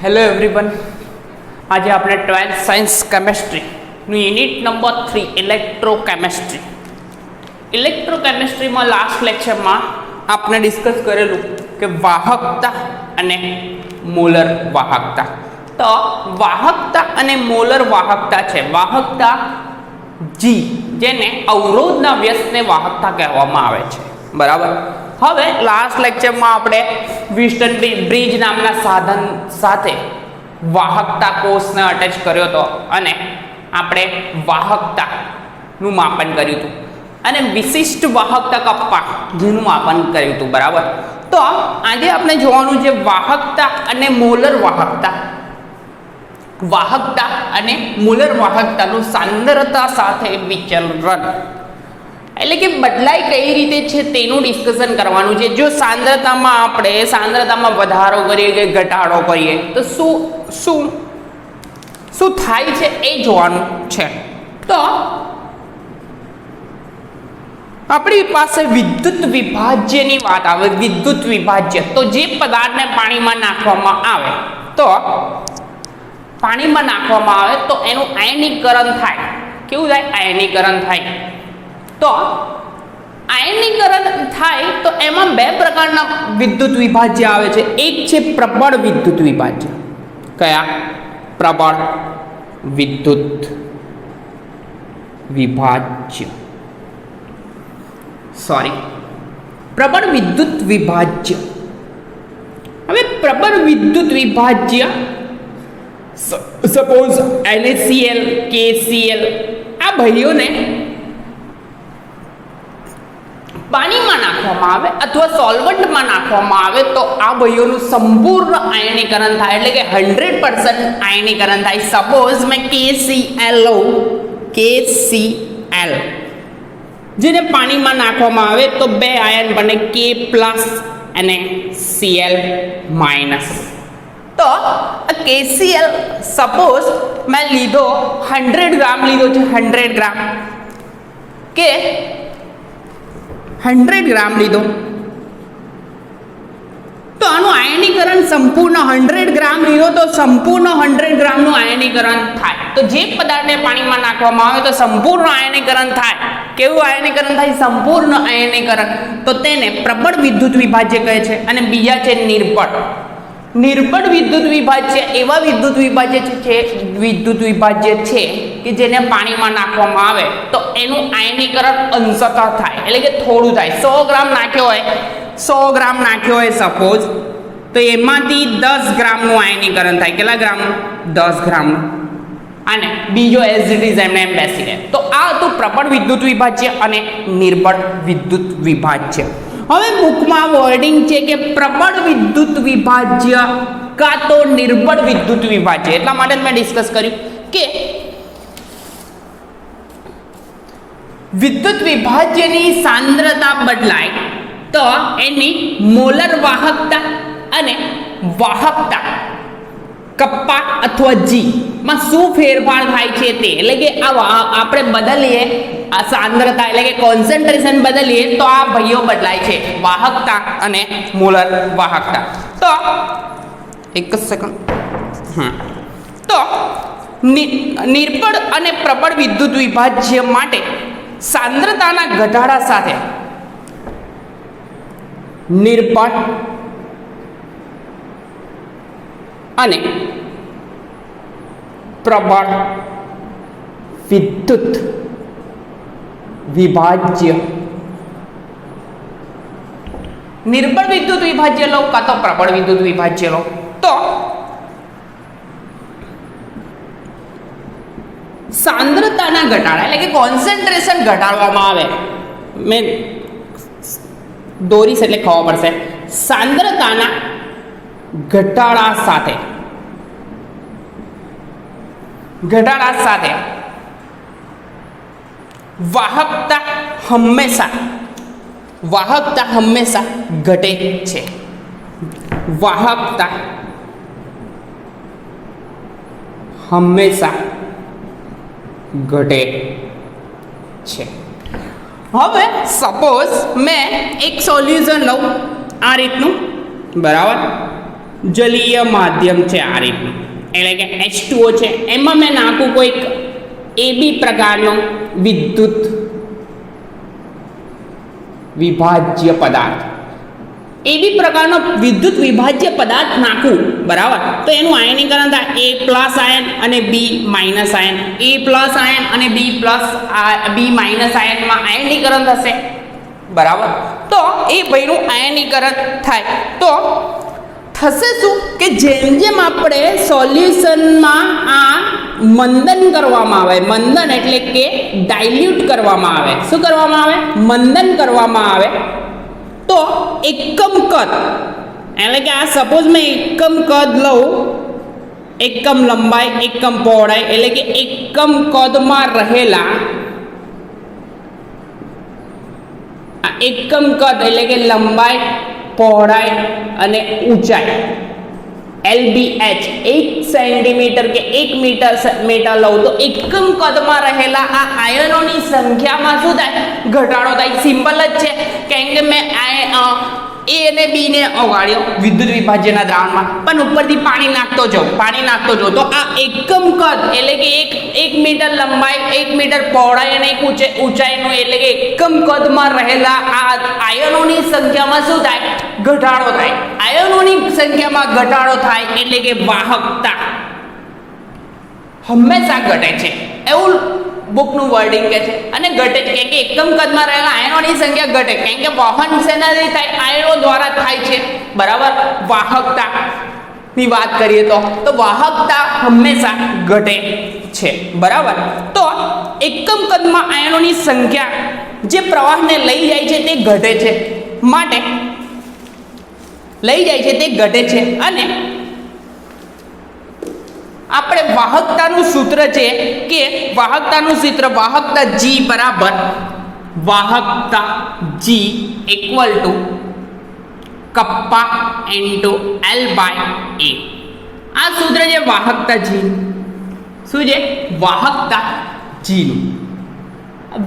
Hello everyone, આજે આપણે 12th science કેમેસ્ટ્રીનું યુનિટ નંબર 3 ઇલેક્ટ્રોકેમિસ્ટ્રીમાં લાસ્ટ લેક્ચરમાં આપણે ડિસ્કસ કરેલું કે વાહકતા અને મોલર વાહકતા. તો વાહકતા અને મોલર વાહકતા છે. વાહકતા જી, જેને અવરોધના વ્યસ્તને વાહકતા કહેવામાં આવે છે, બરાબર. હવે લાસ્ટ લેક્ચરમાં આપણે વિસ્ટન બ્રિજ નામના સાધન સાથે વાહકતા કોષને અટેચ કર્યો હતો અને આપણે વાહકતાનું માપન કર્યું હતું અને વિશિષ્ટ વાહકતા કપ્પા જેનું માપન કર્યું હતું, બરાબર. તો આજે આપણે જોવાનું છે વાહકતા અને મોલર વાહકતા. વાહકતા અને મોલર વાહકતાનું સાંદ્રતા સાથે વિચલન, એટલે કે બદલાઈ કઈ રીતે છે તેનું ડિસ્કશન કરવાનું છે. જો સાંદ્રતામાં વધારો કરીએ કે ઘટાડો કરીએ તો શું થાય છે એ જોવાનું છે. તો આપણી પાસે વિદ્યુત વિભાજ્યની વાત આવે. વિદ્યુત વિભાજ્ય તો જે પદાર્થને પાણીમાં નાખવામાં આવે તો એનું આયનીકરણ થાય. કેવું થાય? આયનીકરણ થાય. તો આયનીકરણ થાય તો એમાં બે પ્રકારના વિદ્યુત વિભાજ્ય આવે છે. એક છે પ્રબળ વિદ્યુત વિભાજ્ય. કયા? પ્રબળ વિદ્યુત વિભાજ્ય. પ્રબળ વિદ્યુત વિભાજ્ય. હવે પ્રબળ વિદ્યુત વિભાજ્ય, સપોઝ NaCl, KCl આ ભાઈઓને પાણીમાં નાખવામાં આવે અથવા સોલ્વન્ટમાં નાખવામાં આવે તો આ ભાઈઓનું સંપૂર્ણ આયનીકરણ થાય, એટલે કે 100% આયનીકરણ થાય. સપોઝ મેં KCl લઉં, KCl જેને પાણીમાં નાખવામાં આવે તો બે આયન બને, K+ અને Cl-. તો આ KCl સપોઝ મેં લીધો 100 ગ્રામ લીધો છે, 100 ગ્રામ કે 100 ગ્રામ લીધો તો આનું આયનીકરણ સંપૂર્ણ 100 ગ્રામ લીધો તો સંપૂર્ણ 100 ગ્રામનું આયનીકરણ થાય. તો જે પદાર્થને પાણીમાં નાખવામાં આવે તો સંપૂર્ણ આયનીકરણ થાય. કેવું આયનીકરણ થાય? સંપૂર્ણ આયનીકરણ. તો તેને પ્રબળ વિદ્યુત વિભાજ્ય કહે છે. અને બીજા છે નિર્બળ વિદ્યુત વિભાજ્ય. એવા વિદ્યુત વિભાજ્ય છે કે જેને પાણીમાં નાખવામાં આવે તો એનું આયનીકરણ અંશતઃ થાય, એટલે કે થોડું થાય. 100 ગ્રામ નાખ્યો હોય સપોઝ, તો એમાંથી 10 ગ્રામનું આયનીકરણ થાય. કેટલા ગ્રામનું? 10 ગ્રામનું. અને બીજો એઝ ઇટ ઇઝ એમને એમ બેસી રહે. તો આ હતું પ્રબળ વિદ્યુત વિભાજ્ય અને નિર્બળ વિદ્યુત વિભાજ્ય. હવે બુકમાં વર્ડિંગ છે કે પ્રબળ વિદ્યુત વિભાજ્ય કાં તો નિર્બળ વિદ્યુત વિભાજ્ય. એટલા માટે મેં ડિસ્કસ કર્યું કે વિદ્યુત વિભાજ્યની સાંદ્રતા બદલાય તો એની મોલર વાહકતા અને વાહકતા કપ્પા અથવા જી માં શું ફેરફાર થાય છે તે, એટલે કે આપણે બદલીએ આ સાંદ્રતા, એટલે કે કોન્સન્ટ્રેશન બદલીએ તો આ ભાઈઓ બદલાય છે, વાહકતા અને મોલર વાહકતા. તો એક જ સેકન્ડ. તો નિર્બળ અને પ્રબળ વિદ્યુત વિભાજ્ય માટે સાંદ્રતાના ઘટાડા સાથે નિર્બળ અને પ્રબળ વિદ્યુત વિભાજ્ય, નિર્બળ વિદ્યુત વિભાજ્ય લો કાં તો પ્રબળ વિદ્યુત વિભાજ્ય લો, તો સાંદ્રતાના ઘટાડા, એટલે કે કોન્સન્ટ્રેશન ઘટાડવામાં આવે. મેં દોરીશ એટલે ખબર પડશે. સાંદ્રતાના ઘટાડા સાથે વાહકતા હંમેશા ઘટે છે. વાહકતા હંમેશા ઘટે છે. હવે સપોઝ મેં એક સોલ્યુશન લઉં આ રીતનું, બરાબર. જલીય માધ્યમ છે આ રીતનું, એટલે કે H2O છે, એમાં મેં નાખું કોઈક AB પ્રકારનો વિદ્યુત વિભાજ્ય પદાર્થ, AB પ્રકારનો વિદ્યુત વિભાજ્ય પદાર્થ નાખું, બરાબર, તો એનું આયનીકરણ થાય A પ્લસ આયન અને B માઇનસ આયન, A પ્લસ આયન અને B માઇનસ આયનમાં આયનીકરણ થશે, બરાબર. તો એ ભાઈનું આયનીકરણ થાય તો થશે શું કે જેમ જેમ આપણે સોલ્યુશનમાં આ મંદન કરવામાં આવે, મંદન એટલે કે ડાયલ્યુટ કરવામાં આવે, શું કરવામાં આવે, મંદન કરવામાં આવે, તો એકમ કદ એટલે કે આ સપોઝ મેં એકમ કદ લઉં, એકમ લંબાઈ એકમ પહોળાઈ એટલે કે એકમ કદમાં રહેલા એકમ કદ એટલે કે લંબાઈ પહોળાઈ અને ઊંચાઈ LBH 1 સેન્ટીમીટર કે 1 મીટર લઉં તો એકમ કદમાં રહેલા આ આયનોની સંખ્યામાં શું થાય, ઘટાડો થાય. સિમ્પલ જ છે, કેમ કે મેં A અને B ને ઓગાળ્યો વિદ્યુત વિભાજ્યના દ્રાવણમાં, પણ ઉપરથી પાણી નાખતો જાઉં તો આ એકમ કદ એટલે કે 1 મીટર લંબાઈ 1 મીટર પહોળાઈ અને 1 ઊંચાઈનું એટલે કે એકમ કદમાં રહેલા આ આયનોની સંખ્યામાં શું થાય, ઘટાડો થાય. આયનોની સંખ્યામાં ઘટાડો થાય એટલે કે વાહકતા હંમેશા ઘટે છે, એવું બુકનું વર્ડિંગ કહે છે. અને ઘટે છે કેમ કે એકમ કદમાં રહેલા આયનોની સંખ્યા ઘટે, કેમ કે વહન શેનાથી થાય, આયનો દ્વારા થાય છે, બરાબર. વાહકતા ની વાત કરીએ તો વાહકતા હંમેશા ઘટે છે, બરાબર. તો એકમ કદમાં આયનોની સંખ્યા જે પ્રવાહને લઈ જાય છે તે ઘટે છે, માટે લઈ જાય છે તે ઘટે છે. અને આપણે વાહકતાનું સૂત્ર છે કે વાહકતાનું સૂત્ર વાહકતા G બરાબર વાહકતા G equal to kappa into L/A. આ સૂત્ર છે વાહકતા G, શું છે, વાહકતા G નું.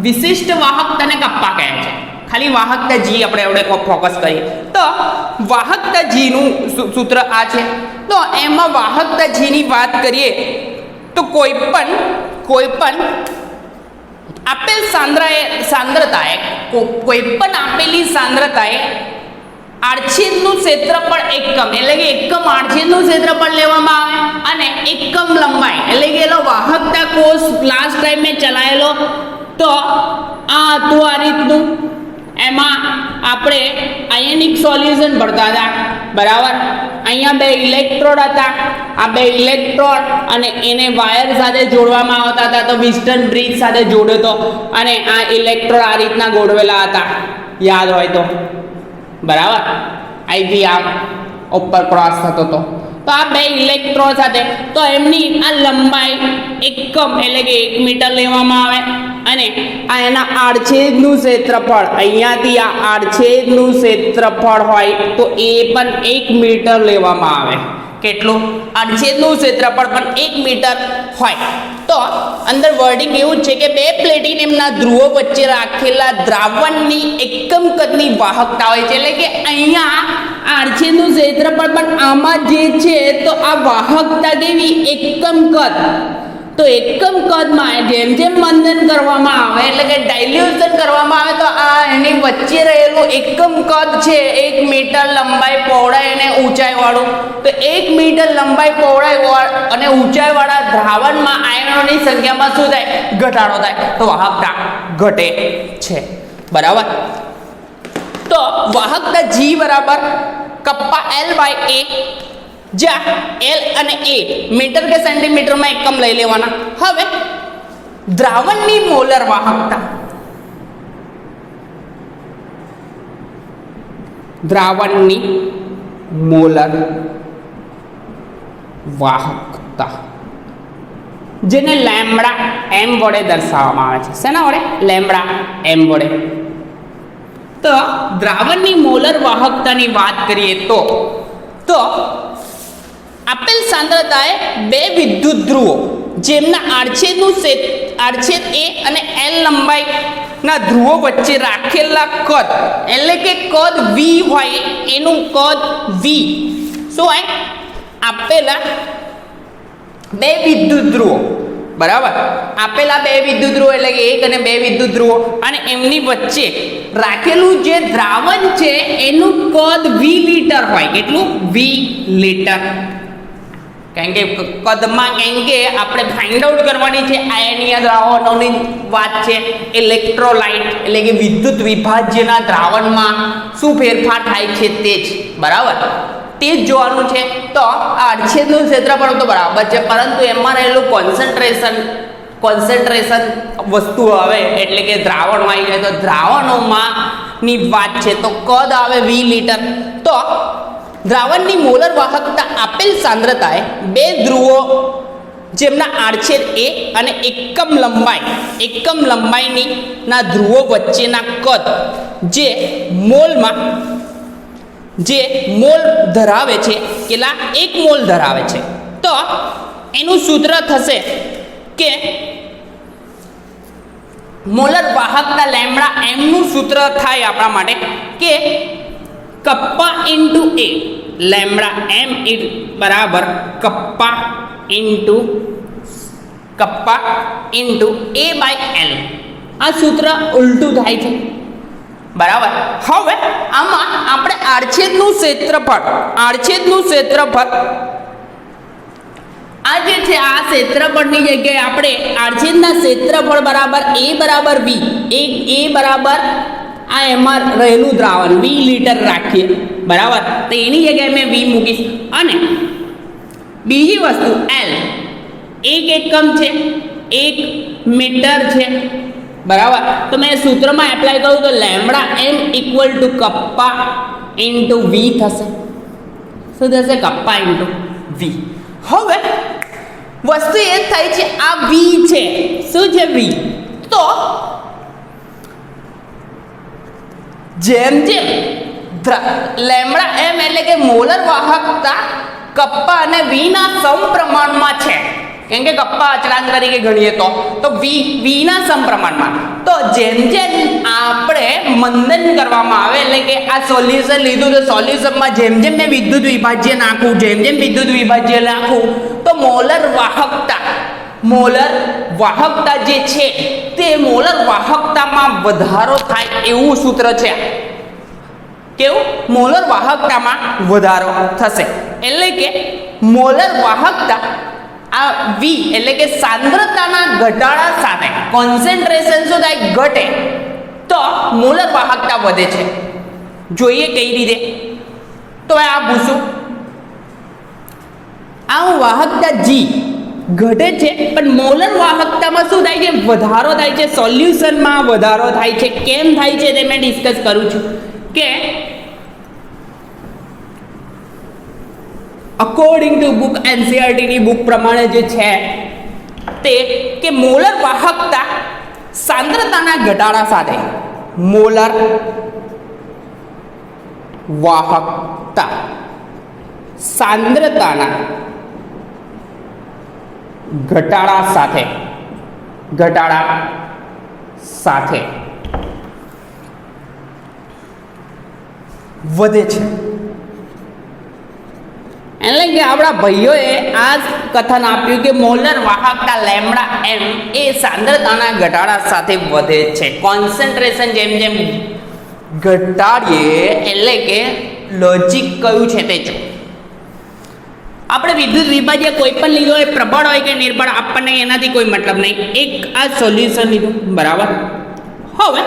વિશિષ્ટ વાહકતાને કપ્પા કહે છે, ખાલી વાહકતા G આપણે એવડે ફોકસ કરીએ તો વાહકતા G નું સૂત્ર આ છે. તો એમાં વાહકતા G ની વાત કરીએ તો કોઈ પણ આપેલ સાંદ્રતાએ કોઈ પણ આપેલી સાંદ્રતાએ આડછેદનું ક્ષેત્રફળ એકમ એટલે કે એકમ આડછેદનું ક્ષેત્રફળ લેવામાં આવે અને એકમ લંબાઈ એટલે કે એનો વાહકતા કોષ લાસ્ટ ટાઈમ મેં ચલાયેલો તો આ હતું આ રીતનું. એમાં આપણે આયનિક સોલ્યુશન ભરતા હતા, બરાબર. અહીંયા 2 ઇલેક્ટ્રોડ હતા, આ 2 ઇલેક્ટ્રોડ અને એને વાયર સાથે જોડવામાં આવતા હતા, તો વિસ્ટન બ્રિજ સાથે જોડ્યો હતો અને આ ઇલેક્ટ્રોડ આ રીતના ગોઠવેલા હતા, યાદ હોય તો, બરાબર. અહીંથી આમ ઉપર ક્રોસ થતો હતો, તો આ 2 ઇલેક્ટ્રોડ સાથે તો એમની આ લંબાઈ એકમ એટલે કે 1 મીટર લેવામાં આવે અને આ એના આડછેદનું ક્ષેત્રફળ અહીંયાથી આ આડછેદનું ક્ષેત્રફળ હોય તો એ પણ 1 મીટર લેવામાં આવે. કેટલું, આડછેદનું ક્ષેત્રફળ પણ 1 મીટર હોય. તો અંદર વર્ડિંગ એવું છે કે 2 પ્લેટિનિયમના ધ્રુવો વચ્ચે રાખેલા દ્રાવણની એકમ કદની વાહકતા હોય છે, એટલે કે અહીંયા આડછેદનું ક્ષેત્રફળ પણ આમાં જે છે તો આ વાહકતા કેવી, એકમ કદ. તો એકમ કદમાં જેમ જેમ મંદન કરવામાં આવે એટલે કે ડાયલ્યુશન કરવામાં આવે તો આ એની વચ્ચે રહેલું એકમ કદ છે 1 મીટર લંબાઈ પહોળાઈ અને ઊંચાઈ વાળું, તો 1 મીટર લંબાઈ પહોળાઈ અને ઊંચાઈ વાળા દ્રાવણમાં આયનોની સંખ્યામાં શું થાય, ઘટાડો થાય, તો વાહકતા ઘટે છે, બરાબર. તો વાહકતા G બરાબર કપ્પા L/A, જ્યાં L અને A મીટર કે સેન્ટીમીટરમાં એકમ લઈ લેવાના. હવે દ્રાવણની મોલર વાહકતા, દ્રાવણની મોલર વાહકતા જેને લેમ્બડા m વડે દર્શાવવામાં આવે છે. શેના વડે, લેમ્બડા m વડે. તો દ્રાવણની મોલર વાહકતાની વાત કરીએ તો આપેલ સાંદ્રતાએ 2 વિદ્યુત ધ્રુવો જેમના આડછેદ A અને L લંબાઈના ધ્રુવો વચ્ચે રાખેલા કદ એટલે કે કદ V હોય એનું કદ V શું હોય આપેલા બે વિદ્યુત ધ્રુવો બરાબર આપેલા બે વિદ્યુત ધ્રુવો એટલે કે એક અને બે વિદ્યુત ધ્રુવો અને એમની વચ્ચે રાખેલું જે દ્રાવણ છે એનું કદ વી લીટર હોય કેટલું વી લીટર કારણ કે કદમાં કેમ કે આપણે ફાઇન્ડ આઉટ કરવાની છે આયનીય દ્રાવણોની વાત છે ઇલેક્ટ્રોલાઇટ એટલે કે વિદ્યુત વિભાજ્યના દ્રાવણમાં શું ફેરફાર થાય છે તે જ બરાબર તે જ જોવાનું છે તો આ આડછેદનું ક્ષેત્રફળ તો બરાબર છે પરંતુ એમાં રહેલું કોન્સન્ટ્રેશન વસ્તુ આવે એટલે કે દ્રાવણમાં આવી જાય તો દ્રાવણોમાં ની વાત છે તો કદ આવે વી લીટર તો દ્રાવણની મોલર વાહકતા આપેલ સાંદ્રતાએ બે ધ્રુવો જેમના આડછેદ a અને એકમ લંબાઈની ના ધ્રુવો વચ્ચેના કદ જે મોલ ધરાવે છે કેટલા 1 મોલ ધરાવે છે તો એનું સૂત્ર થશે કે મોલર વાહકતા લેમ્બડા m નું સૂત્ર થાય આપણા માટે કે kappa into a lambda m બરાબર kappa into a by l આ સૂત્ર ઉલટું થાય છે બરાબર હવે આમાં આપણે આડછેદનું ક્ષેત્રફળ આ જે છે આ ક્ષેત્રફળની જગ્યાએ આપણે આડછેદના ક્ષેત્રફળ બરાબર a બરાબર v a બરાબર આ એમાં રહેલું દ્રાવણ 20 લીટર રાખીએ બરાબર તો એની જગ્યાએ મેં 20 મૂકીશ અને બીજી વસ્તુ L એક એકમ છે 1 મીટર છે બરાબર તો મેં સૂત્રમાં એપ્લાય કરું તો lambda m equal to kappa into v થશે શું થશે કપ્પા ઇન્ટુ v હવે વસ્તુ એ થાય છે આ v છે શું છે v તો જેમ લેમ્બડા m એટલે કે મોલર વાહકતા કપ્પા અને v ના સમપ્રમાણમાં છે કેમ કે કપ્પા અચળાંક તરીકે ગણીએ તો v ના સમપ્રમાણમાં તો જેમ આપણે મંદન કરવામાં આવે એટલે કે આ સોલ્યુશન લીધું તો સોલ્યુશનમાં જેમ મેં વિદ્યુત વિભાજ્ય નાખું તો મોલર વાહકતા જે છે તે મોલર વાહકતામાં વધારો થાય એવું સૂત્ર છે કેવું મોલર વાહકતામાં વધારો થશે એટલે કે મોલર વાહકતા આ v એટલે કે સાંદ્રતાના ઘટાડા સાથે કોન્સન્ટ્રેશન શું થાય ઘટે તો મોલર વાહકતા વધે છે જોઈએ કઈ રીતે તો આ પૂછું આ વાહકતા g ઘટે છે પણ મોલર વાહકતામાં શું થાય છે વધારો થાય છે સોલ્યુશનમાં વધારો થાય છે કેમ થાય છે તે મેં ડિસ્કસ કરું છું કે અકોર્ડિંગ ટુ બુક એનસીઈઆરટીની બુક પ્રમાણે જે છે તે કે મોલર વાહકતા સાંદ્રતાના ઘટાડા સાથે મોલર વાહકતા સાંદ્રતાના ઘટાડા સાથે વધે છે એટલે કે આપણા ભાઈઓએ આ કથન આપ્યું કે મોલર વાહકતા લેમ્બડા m એ સાંદ્રતાના ઘટાડા સાથે વધે છે કોન્સન્ટ્રેશન જેમ ઘટાડીએ એટલે કે લોજિક કયું છે તે જો આપણે વિદ્યુત વિભાજ્ય કોઈ પણ લીધો હોય પ્રબળ હોય કે નિર્બળ આપણને એનાથી કોઈ મતલબ નહીં એક આ સોલ્યુશન લીધું બરાબર હવે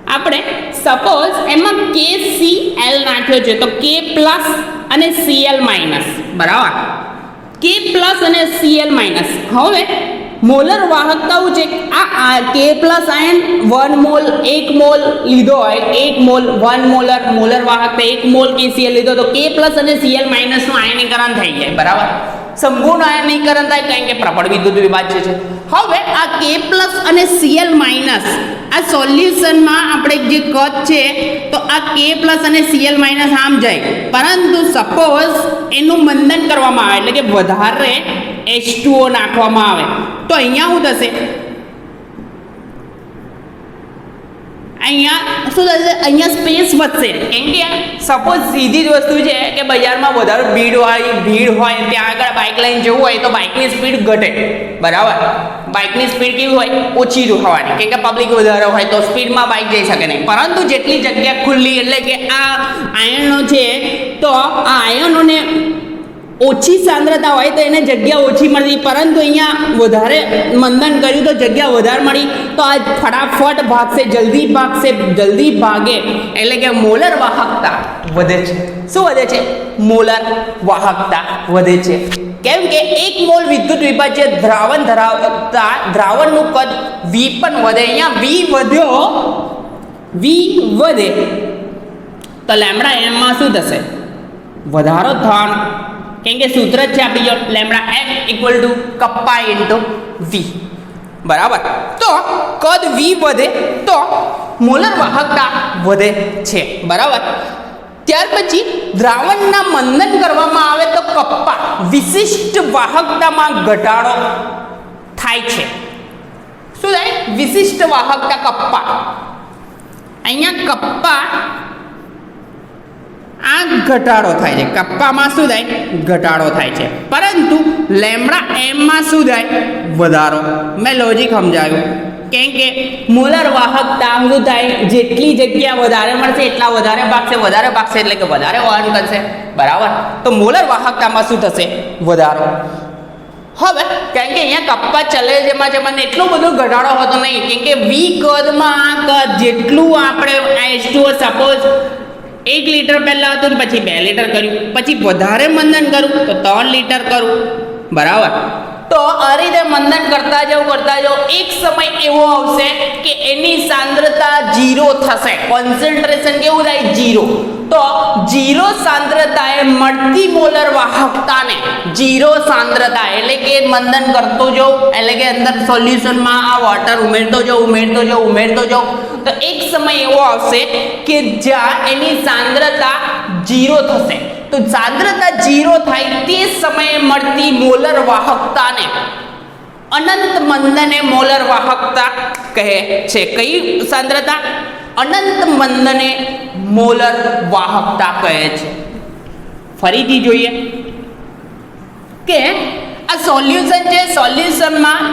આપણે સપોઝ એમાં KCl નાખ્યો છે તો K પ્લસ અને Cl માઇનસ બરાબર K પ્લસ અને Cl માઇનસ હવે મોલર વાહકતાઓ છે આ K પ્લસ આયન 1 મોલ 1 મોલ લીધો હોય 1 મોલ 1 મોલર વાહકતા 1 મોલ KCl લીધો તો K પ્લસ અને Cl માઇનસ નું આયનીકરણ થઈ જાય બરાબર સંપૂર્ણ આયનીકરણ થાય કારણ કે પ્રબળ વિદ્યુત વિભાજ્ય છે હવે આ K પ્લસ અને Cl માઇનસ આ સોલ્યુશનમાં આપણે જે કદ છે તો આ K પ્લસ અને Cl માઇનસ આમ જાય પરંતુ સપોઝ એનું મંદન કરવામાં આવે એટલે કે વધારે H2O નાખવામાં આવે તો અહીંયા શું થશે અહીંયા શું થશે, અહીંયા સ્પેસ વધશે. કેમ કે સપોઝ સીધી જ વસ્તુ છે કે બજારમાં વધારે ભીડ હોય ત્યાં આગળ બાઇક લઈને જવું હોય તો બાઇકની સ્પીડ ઘટે, બરાબર. બાઇકની સ્પીડ કેવી હોય, ઓછી થવાની, કેમ કે પબ્લિક વધારે હોય તો સ્પીડમાં બાઇક જઈ શકે નહીં. પરંતુ જેટલી જગ્યા ખુલ્લી, એટલે કે આ આયનો છે તો આ આયનોને ઓછી સાંદ્રતા હોય તો એને જગ્યા ઓછી મળતી, પરંતુ અહીંયા વધારે મંદન કર્યું તો જગ્યા વધારે મળી, તો આ ફટાફટ ભાગશે, જલ્દી ભાગે, એટલે કે મોલર વાહકતા વધે છે. શું વધે છે? મોલર વાહકતા વધે છે. કેમ કે 1 મોલ વિદ્યુત વિભાજ્ય દ્રાવણ ધરાવતા દ્રાવણનું કદ V પણ વધે. અહીંયા V વધે તો લેમ્બડા એમ માં શું થશે? વધારો થવાનો. કેમ કે સૂત્ર જ છે આપી જો lambda m equal to kappa into V, બરાબર. તો કદ V વધે તો મોલર વાહકતા વધે છે, બરાબર. ત્યાર પછી દ્રાવણના મંદન કરવામાં આવે તો કપ્પા વિશિષ્ટ વાહકતામાં ઘટાડો થાય છે. શું થાય? વિશિષ્ટ વાહકતા કપ્પા. અહીંયા કપ્પા આ ઘટાડો થાય છે. કપ્પામાં શું થાય? ઘટાડો થાય છે. પરંતુ લેમ્બડા એમમાં શું થાય? વધારો. મેં લોજિક સમજાવ્યું. કેમ કે મોલર વાહકતા શું થાય? જેટલી જગ્યા વધારે મળશે એટલા વધારે ભાગશે એટલે કે વધારે વહન કરશે, બરાબર. તો મોલર વાહકતામાં શું થશે? વધારો. હવે કારણ કે અહીંયા કપ્પા ચલે જેમાં એટલો બધો ઘટાડો હોતો નહીં, કેમ કે V કદમાં આ કદ જેટલું આપણે H2O સપોઝ 1 લીટર પહેલાં હતું ને પછી 2 લીટર કર્યું, પછી વધારે મંદન કરું તો 3 લીટર કરું, બરાબર. તો આ રીતે મંદન કરતા જાઓ, એક સમય એવો આવશે કે એની સાંદ્રતા 0 થશે. કોન્સન્ટ્રેશન કેવું થાય? 0. તો 0 સાંદ્રતાએ મળતી મોલર વાહકતાને 0 સાંદ્રતા એટલે કે મંદન કરતો જાઉં, એટલે કે અંદર સોલ્યુશનમાં આ વોટર ઉમેરતો જાઉં, તો એક સમય એવો આવશે કે જ્યાં એની સાંદ્રતા 0 થશે. તો સાંદ્રતા 0 થાય તે સમયે મળતી મોલર વાહકતાને અનંત મંદને મોલર વાહકતા કહે છે. કઈ સાંદ્રતા? અનંત મંદને મોલર વાહકતા કહે છે. ફરીથી જોઈએ કે આ સોલ્યુશન છે, સોલ્યુશનમાં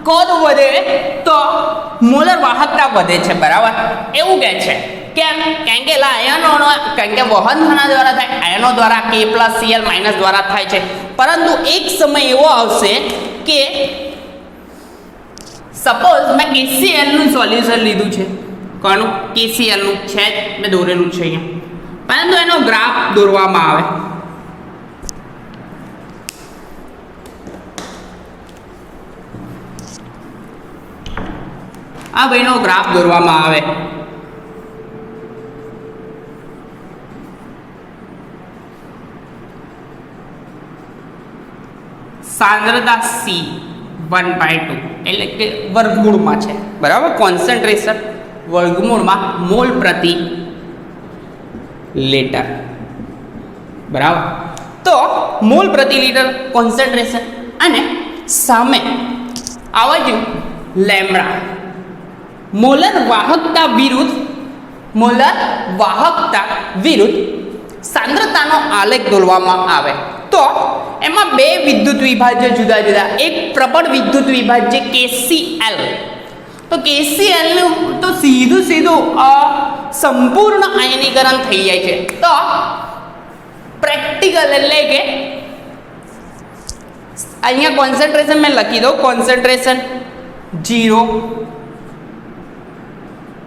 કદ વધે તો મોલર વાહકતા વધે છે, બરાબર. એવું કહે છે. કેમ? કારણ કે આયનોનો વહન થના દ્વારા થાય, આયનો દ્વારા K+Cl- દ્વારા થાય છે. પરંતુ એક સમય એવો આવશે કે સપોઝ મેં KCl નું સોલ્યુશન લીધું છે. કોનું? KCl નું છે જ, મેં દોરેલું છે અહીંયા. પરંતુ એનો ગ્રાફ દોરવામાં આવે. આ ભાઈનો ગ્રાફ દોરવામાં આવે. સાંદ્રતા C 1/2 એટલે કે વર્ગમૂળમાં છે, બરાબર. કોન્સન્ટ્રેશન વર્ગમૂળમાં મોલ પ્રતિ લીટર, બરાબર. તો મોલ પ્રતિ લીટર કોન્સન્ટ્રેશન અને સામે આવજો લેમ્બડા મોલર વાહકતા વિરુદ્ધ સાંદ્રતાનો આલેખ દોરવામાં આવે. તો એમાં 2 વિદ્યુત વિભાજ્ય જુદા, એક પ્રબળ વિદ્યુત વિભાજ્ય KCl. તો KCl નું તો સીધું સંપૂર્ણ આયનીકરણ થઈ જાય છે. તો પ્રેક્ટિકલ એટલે કે અહીંયા કોન્સન્ટ્રેશન મેં લખી દઉં. કોન્સન્ટ્રેશન 0,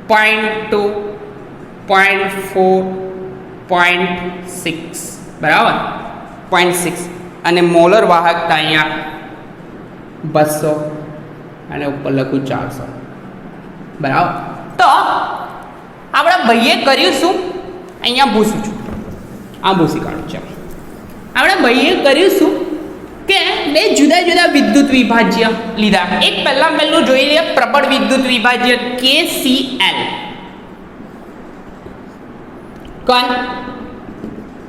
0.2, 0.4, 0.6, બરાબર. 0.6 અને મોલર વાહકતા અહીંયા 200 અને ઉપર લખું 400, બરાબર. તો આપણે ભાઈએ કર્યું શું? અહીંયા ભૂસું છું, આ ભૂસી કાઢું છે. આપણે ભાઈએ કર્યું શું કે 2 જુદા વિદ્યુત વિભાજ્ય લીધા. એક પહેલું જોઈ લઈએ પ્રબળ વિદ્યુત વિભાજ્ય KCl. કોણ?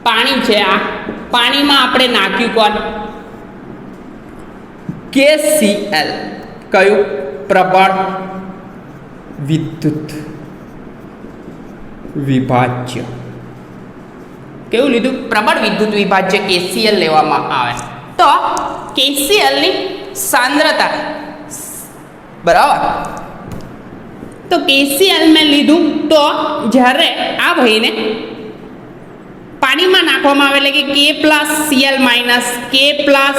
પાણી છે. આ પાણીમાં આપણે નાખ્યું કોણ? KCl. કયું? પ્રબળ વિદ્યુત વિભાજ્ય કેવું લીધું? પ્રબળ વિદ્યુત વિભાજ્ય KCl લેવામાં આવે તો KCl ની સાંદ્રતા બરાબર, તો KCl મેં લીધું તો જ્યારે આ ભાઈને પાણીમાં નાખવામાં આવે એટલે કે K plus Cl minus K plus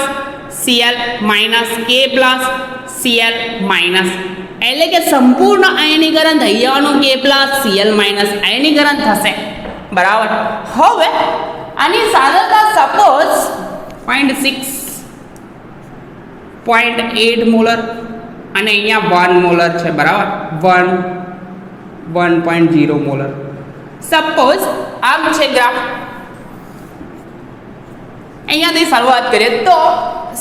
Cl minus K plus Cl minus એટલે કે સંપૂર્ણ આયનીકરણ થઈ જવાનું K પ્લસ Cl માઇનસ આયનીકરણ થશે બરાબર. હવે આની સાંદ્રતા સપોઝ 0.6 0.8 મોલર અને અહીંયા 1 મોલર છે બરાબર, 1.0 મોલર સપોઝ આમ છે ગ્રાફ. અહીંયાથી શરૂઆત કરીએ તો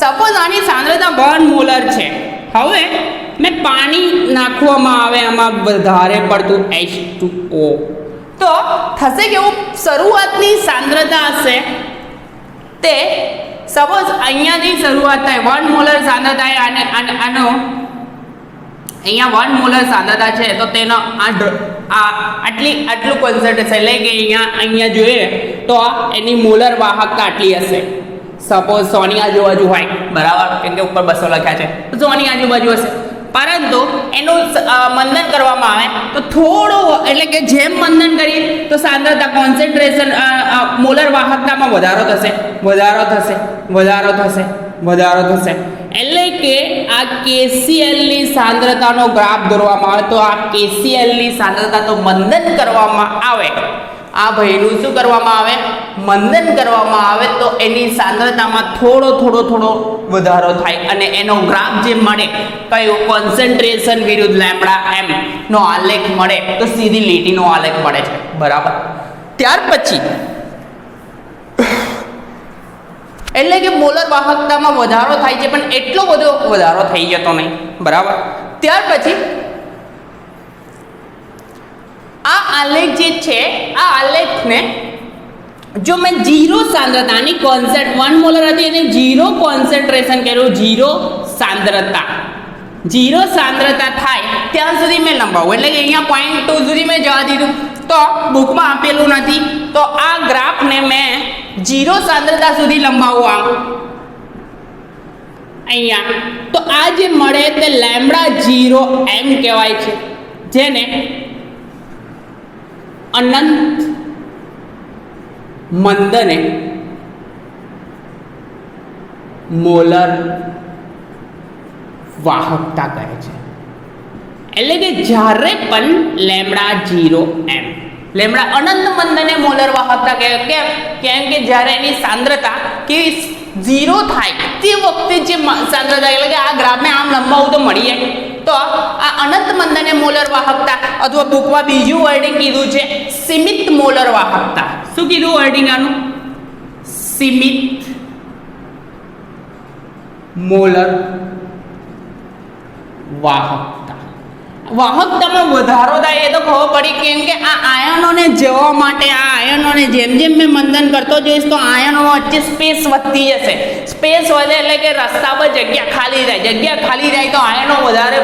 સપોઝ આની સાંદ્રતા 1 મોલર છે. હવે મેં પાણી નાખવામાં આવે આમાં વધારે પડતું H2O તો થશે કેવું? શરૂઆતની સાંદ્રતા હશે તે સપોઝ અહીંયાથી શરૂઆત થાય 1 મોલર સાંદ્રતા અને આનો અહીંયા 1 મોલર સાંદ્રતા છે તો તેનો આટલું કોન્સન્ટ્રેશન એટલે કે અહીંયા જોઈએ તો એની મોલર વાહકતા આટલી હશે. સપોઝ 100 ની આજુબાજુ હોય બરાબર, કેમ કે ઉપર 200 લખ્યા છે તો 100 ની આજુબાજુ હશે. પરંતુ એનું મંદન કરવામાં આવે તો થોડું એટલે કે જેમ મંદન કરીએ તો સાંદ્રતા કોન્સન્ટ્રેશન મોલર વાહકતામાં વધારો થશે એટલે કે આ KCl ની સાંદ્રતાનો ગ્રાફ દોરવામાં આવે તો આ KCl ની સાંદ્રતા તો મંદન કરવામાં આવે, આ ભાઈનું શું કરવામાં આવે? મંદન કરવામાં આવે તો એની સાંદ્રતામાં થોડો વધારો થાય અને એનો ગ્રાફ જે મળે કયો? કોન્સન્ટ્રેશન વિરુદ્ધ લેમ્બડા એમ નો આલેખ મળે તો સીધી લીટીનો આલેખ મળે છે બરાબર. ત્યાર પછી એટલે કે મોલર વાહકતામાં વધારો થાય છે પણ એટલો બધો વધારો થઈ જતો નહીં બરાબર. ત્યાર પછી આ આલેખ જે છે આ આલેખને જો મેં 0 સાંદ્રતાની 1 મોલર હતી એને 0 કોન્સન્ટ્રેશન કર્યું, 0 સાંદ્રતા થાય ત્યાં સુધી મેં લંબાવું એટલે કે અહીંયા 0.2 સુધી મેં જવા દીધું તો બુકમાં આપેલું નથી તો આ ગ્રાફને મેં 0 સાંદ્રતા સુધી લંબાવું આમ અહીંયા તો આ જે મળે તે લેમ્બડા 0 એમ કહેવાય છે, જેને અનંત મંદને મોલર વાહકતા કહે છે. એટલે કે જ્યારે પણ લેમ્બડા 0 એમ લેમ્બડા અનંત મંદને મોલર વાહકતા કહે. કેમ કે જ્યારે એની સાંદ્રતા કેવી 0 થાય તે વખતે જે સાંદ્રતા એટલે કે આ ગ્રાફને આમ લંબાવું તો મળી જાય તો આ અનંત મંદને મોલર વાહકતા અથવા બુકમાં બીજું વર્ડિંગ કીધું છે સીમિત મોલર વાહકતા. શું કીધું વર્ડિંગ આનું? સીમિત મોલર વાહકતામાં વધારો થાય એ તો ખબર પડી કેમ કે આ આયનોને જવા માટે આ આયનોને જેમ જેમ મેં મંદન કરતો જઈશ તો આયનો વચ્ચે સ્પેસ વધતી જશે. સ્પેસ વધે એટલે કે રસ્તા પર જગ્યા ખાલી થાય તો આયનો વધારે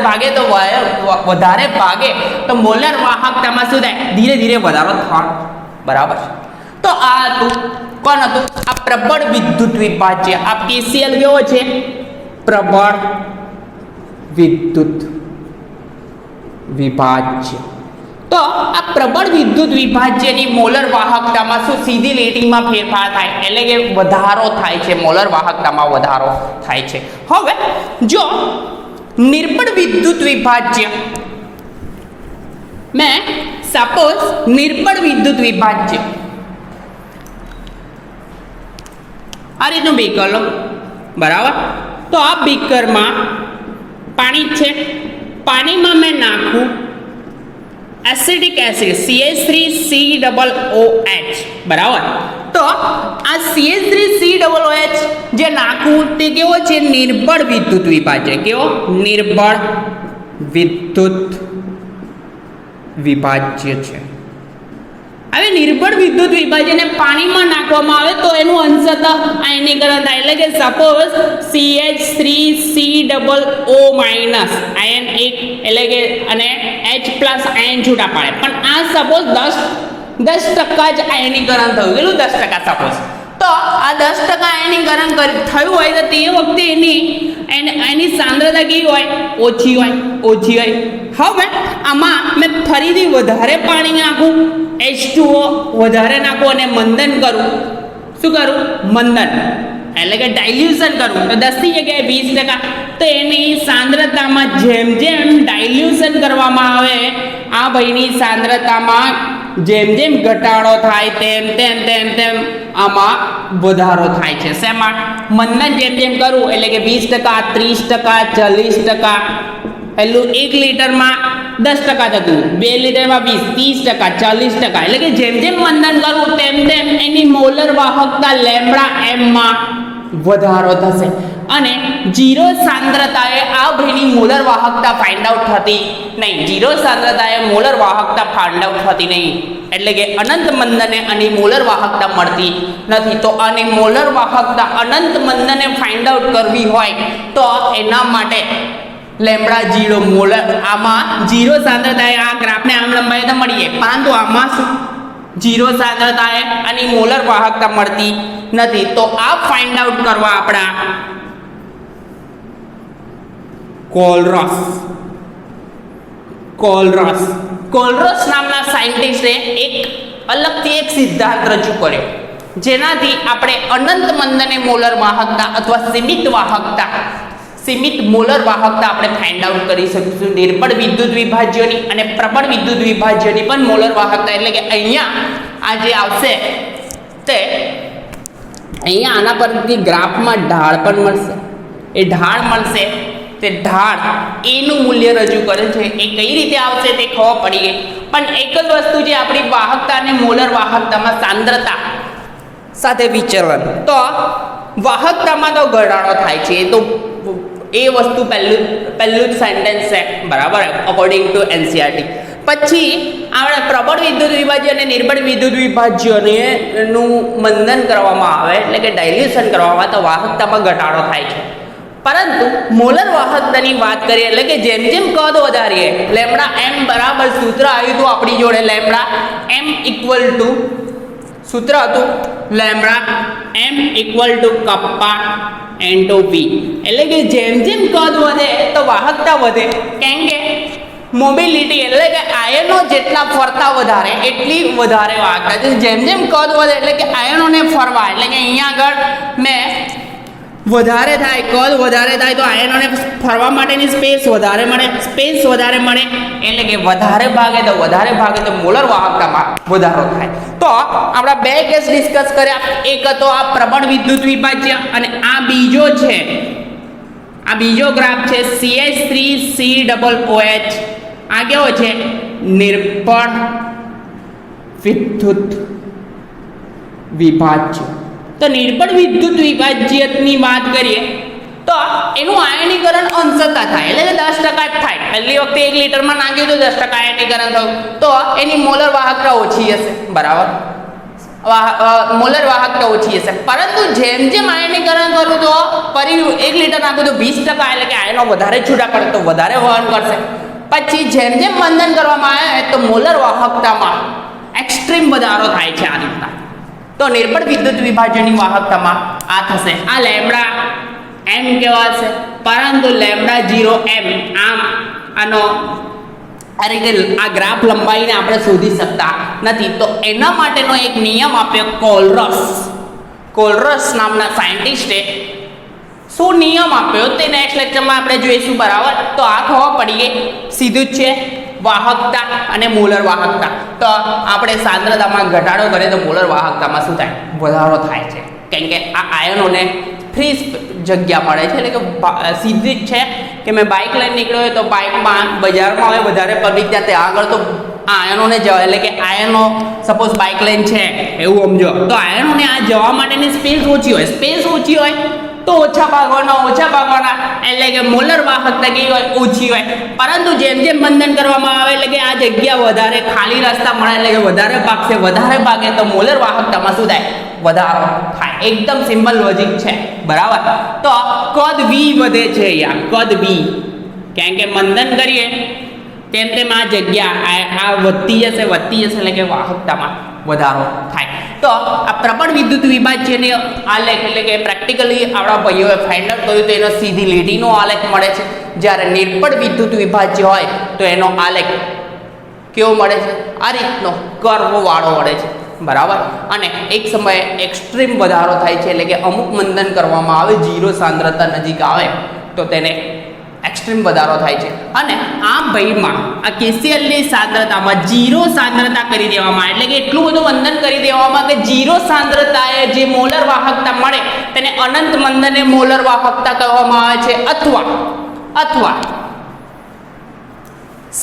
ભાગે તો મોલર વાહકતામાં શું થાય? ધીરે ધીરે વધારો થાય બરાબર. તો આ હતું કોણ હતું? આ પ્રબળ વિદ્યુત વિભાજ્ય. આ KCl કેવો છે? પ્રબળ વિદ્યુત વિભાજ્ય. તો આ પ્રબળ વિદ્યુત વિભાજ્યની મોલર વાહકતામાં શું સીધી લીટીમાં ફેરફાર થાય એટલે કે વધારો થાય છે, મોલર વાહકતામાં વધારો થાય છે. હવે જો નિર્બળ વિદ્યુત વિભાજ્ય મેં સપોઝ નિર્બળ વિદ્યુત વિભાજ્ય આ રીતનું બીકર લો બરાબર. તો આ બીકરમાં પાણી છે, પાણીમાં મેં નાખું એસિડિક એસિડ CH3COOH બરાબર. તો આ CH3COOH જે નાખું તે કેવો છે? નિર્બળ વિદ્યુત વિભાજ્ય. કેવો? નિર્બળ વિદ્યુત વિભાજ્ય છે. હવે નિર્બળ વિદ્યુત વિભાજ્યને પાણીમાં નાખવામાં આવે તો એનું અંશતઃ આયનીકરણ થાય એટલે કે સપોઝ CH3COO માઇનસ આયન 1 એટલે કે અને H પ્લસ આયન છૂટા પાડે પણ આ સપોઝ 10 10% જ આયનીકરણ થયું, કેટલું 10% સપોઝ, તો આ 10% આયનીકરણ થયું હોય તો તે વખતે એની સાંદ્રતા કેવી હોય? ઓછી હોય. હવે આમાં મેં ફરીથી વધારે પાણી નાખું, H2O વધારે નાખું અને મંદન કરું. શું કરું? મંદન એટલે કે ડાયલ્યુશન કરું તો 10 ની જગ્યાએ 20%, તો એની સાંદ્રતામાં જેમ જેમ ડાયલ્યુશન કરવામાં આવે, આ ભાઈની સાંદ્રતામાં જેમ જેમ ઘટાડો થાય તેમ આમાં વધારો થાય છે. શેમાં? મંદન જેમ કરું એટલે કે 20%, 30%, 40%. પહેલું 1 લીટરમાં 10% થતું, 2 લીટરમાં 20, 30%, 40%. એટલે કે જેમ જેમ મંદન કરું તેમ એની મોલર વાહકતા લેમ્બડા એમમાં વધારો થશે અને ઝીરો સાંદ્રતાએ આ ભાઈની મોલર વાહકતા ફાઇન્ડ આઉટ થતી નહીં. ઝીરો સાંદ્રતાએ મોલર વાહકતા ફાઇન્ડ આઉટ થતી નહીં, એટલે કે અનંત મંદને આની મોલર વાહકતા મળતી નથી. તો આની મોલર વાહકતા અનંત મંદને ફાઇન્ડ આઉટ કરવી હોય તો એના માટે લેમ્બડા 0 મોલર, આમાં ઝીરો સાંદ્રતાએ આ ગ્રાફને આમ લંબાઈએ તો મળીએ, પરંતુ આમાં શું? ઝીરો સાંદ્રતાએ આની મોલર વાહકતા મળતી નથી. તો આ ફાઇન્ડ આઉટ કરવા આપણા કોલરોસ નામના સાયન્ટિસ્ટે એક અલગથી એક સિદ્ધાંત રજૂ કર્યો, જેનાથી આપણે અનંત મંદને મોલર વાહકતા અથવા સીમિત મોલર વાહકતા આપણે ફાઇન્ડ આઉટ કરી શકીશું. નિર્બળ વિદ્યુત વિભાજ્યોની અને પ્રબળ વિદ્યુત વિભાજ્યોની પણ મોલર વાહકતા, એટલે કે અહીંયા આ જે આવશે તે અહીંયા આના પરથી ગ્રાફમાં ઢાળ પણ મળશે. એ ઢાળ મળશે, તે ઢાળ એનું મૂલ્ય રજૂ કરે છે. એ કઈ રીતે આવશે તે ખબર પડી ગઈ. પણ એક જ વસ્તુ જે આપણી વાહકતા અને મોલર વાહકતામાં સાંદ્રતા સાથે વિચલન, તો વાહકતામાં તો ઘટાડો થાય છે, તો એ વસ્તુ પહેલું જ સેન્ટેન્સ છે, બરાબર, અકોર્ડિંગ ટુ એનસીઆરટી. પછી આપણે પ્રબળ વિદ્યુત વિભાજ્ય અને નિર્બળ વિદ્યુત વિભાજ્યનું મંદન કરવામાં આવે, એટલે કે ડાયલ્યુશન કરવામાં, તો વાહકતામાં ઘટાડો થાય છે. પરંતુ મોલર વાહકતાની વાત કરીએ એટલે કે જેમ જેમ કદ વધારીએ, લેમ્બડા એમ બરાબર સૂત્ર આવ્યું હતું આપણી જોડે, લેમ્બડા એમ ઇક્વલ ટુ સૂત્ર હતું lambda m equal to kappa into v. એટલે કે જેમ જેમ કદ વધે તો વાહકતા વધે, કેમ કે મોબિલિટી એટલે કે આયનો જેટલા ફરતા વધારે એટલી વધારે વાહકતા છે. જેમ જેમ કદ વધે એટલે કે આયનોને ફરવા, એટલે કે અહીંયા આગળ મેં વધારે થાય, કદ વધારે થાય તો આયનોને ફરવા માટેની સ્પેસ વધારે મળે, એટલે કે વધારે ભાગે તો મોલર વાહકતામાં વધારો થાય. તો આપણા બે કેસ ડિસ્કસ કર્યા. એક હતો આ પ્રબળ વિદ્યુત વિભાજ્ય અને આ બીજો ગ્રાફ છે CH3COOH. આ કેવો છે? નિર્બળ વિદ્યુત વિભાજ્ય. તો નિર્બળ વિદ્યુત વિભાજ્યની વાત કરીએ તો એનું આયનીકરણ અંશતઃ થાય, એટલે કે 10% જ થાય. પહેલી વખતે 1 લીટરમાં નાખ્યું તો 10% આયનીકરણ થયું, તો એની મોલર વાહકતા ઓછી હશે, બરાબર, મોલર વાહકતા ઓછી હશે. પરંતુ જેમ જેમ આયનીકરણ કરું તો ફરી 1 લીટર નાખું તો 20%, એટલે કે આયનો વધારે છૂટા પડે તો વધારે વહન કરશે. પછી જેમ જેમ મંદન કરવામાં આવે તો મોલર વાહકતામાં એક્સ્ટ્રીમ વધારો થાય છે. આ રીતના તો નિર્બળ વિદ્યુત વિભાજ્યની વાહકતામાં આ થશે. આ લેમ્બડા એમ કહેવાશે, પરંતુ લેમ્બડા 0 એમ આનો આ રીતે આ ગ્રાફ લંબાઈને આપણે શોધી શકતા નથી. તો એના માટેનો એક નિયમ આપ્યો કોલરોસ નામના સાયન્ટિસ્ટે. શું નિયમ આપ્યો તે નેક્સ્ટ લેક્ચરમાં આપણે જોઈશું, બરાબર. તો આ ખબર પડી ગઈ, સીધું જ છે, વાહકતા અને મોલર વાહકતા. તો આપણે સાંદ્રતામાં ઘટાડો કરીએ તો મોલર વાહકતામાં શું થાય? વધારો થાય છે, કેમ કે આ આયનોને ફ્રી જગ્યા મળે છે. એટલે કે સીધી જ છે કે મેં બાઇક લઈને નીકળ્યો હોય તો બાઇકમાં બજારમાં હવે વધારે પબ્લિક ત્યાં આગળ તો આયનોને જવા, એટલે કે આયનો સપોઝ બાઇક લઈને છે એવું સમજો, તો આયનોને આ જવા માટેની સ્પેસ ઓછી હોય તો ઓછા ભાગવાના, એટલે કે મોલર વાહકતા કેવી હોય? ઓછી હોય. પરંતુ જેમ જેમ બંધન કરવામાં આવે એટલે કે આ જગ્યા વધારે ખાલી રસ્તા મળે, એટલે કે વધારે ભાગે તો મોલર વાહકતામાં શું થાય? વધારો થાય. એકદમ સિમ્પલ લોજિક છે, બરાબર. તો કદ v વધે છે, કદ v, કેમ કે મંદન કરીએ તેમ તેમ આ જગ્યા આ વધતી જશે એટલે કે વાહકતામાં વધારો થાય. તો આ પ્રબળ વિદ્યુત વિભાજ્યની આલેખ એટલે કે પ્રેક્ટિકલી આપણા ભાઈઓએ ફાઇન્ડ આઉટ કર્યું તો એનો સીધી લીટીનો આલેખ મળે છે. જ્યારે નિર્બળ વિદ્યુત વિભાજ્ય હોય તો એનો આલેખ કેવો મળે છે? આ રીતનો કર્વ વાળો મળે છે, બરાબર. અને એક સમયે એક્સ્ટ્રીમ વધારો થાય છે એટલે કે અમુક મંદન કરવામાં આવે, 0 સાંદ્રતા નજીક આવે તો તેને એક્સ્ટ્રીમ વધારો થાય છે. અને આ ભાઈમાં આ KClની સાંદ્રતામાં 0 સાંદ્રતા કરી દેવામાં, એટલે કે એટલું બધું મંદન કરી દેવામાં કે 0 સાંદ્રતાએ જે મોલર વાહકતા મળે તેને અનંત મંદને મોલર વાહકતા કહેવામાં આવે છે, અથવા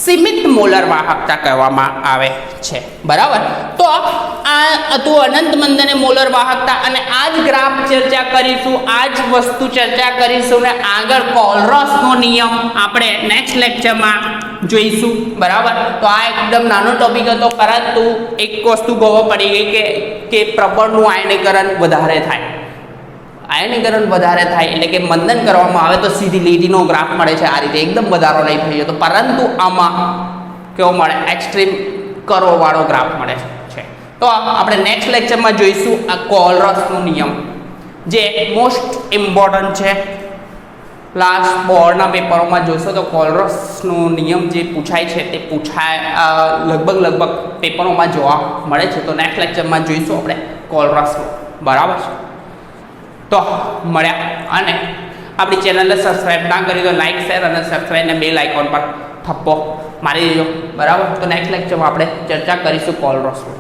સીમિત મોલર વાહકતા કહેવામાં આવે છે, બરાબર. તો આ હતું અનંત મંદને મોલર વાહકતા. અને આ જ ગ્રાફ ચર્ચા કરીશું, આ જ વસ્તુ ચર્ચા કરીશું ને આગળ કોલરોસનો નિયમ આપણે નેક્સ્ટ લેક્ચરમાં જોઈશું, બરાબર. તો આ એકદમ નાનો ટોપિક હતો, પરંતુ એક વસ્તુ ખબર પડી ગઈ કે પ્રબળનું આયનીકરણ વધારે થાય. આયનીકરણ વધારે થાય એટલે કે મંદન કરવામાં આવે તો સીધી લીટીનો ગ્રાફ મળે છે. આ રીતે એકદમ વધારો નહીં થઈ જતો, પરંતુ આમાં કેવો મળે? એક્સ્ટ્રીમ કર્વવાળો ગ્રાફ મળે છે. તો આપણે નેક્સ્ટ લેક્ચરમાં જોઈશું આ કોલરોસનો નિયમ, જે મોસ્ટ ઇમ્પોર્ટન્ટ છે. લાસ્ટ બોર્ડના પેપરોમાં જોશો તો કોલરોસનો નિયમ જે પૂછાય છે તે લગભગ પેપરોમાં જોવા મળે છે. તો નેક્સ્ટ લેક્ચરમાં જોઈશું આપણે કોલરોસનો, બરાબર છે. તો મળ્યા. અને આપણી ચેનલને સબસ્ક્રાઈબ ના કરી તો લાઈક, શેર અને સબસ્ક્રાઈબને બેલ આઇકોન પર થપ્પો મારી દેજો, બરાબર. તો નેક્સ્ટ લેક્ચરમાં આપણે ચર્ચા કરીશું કોલરોસનો.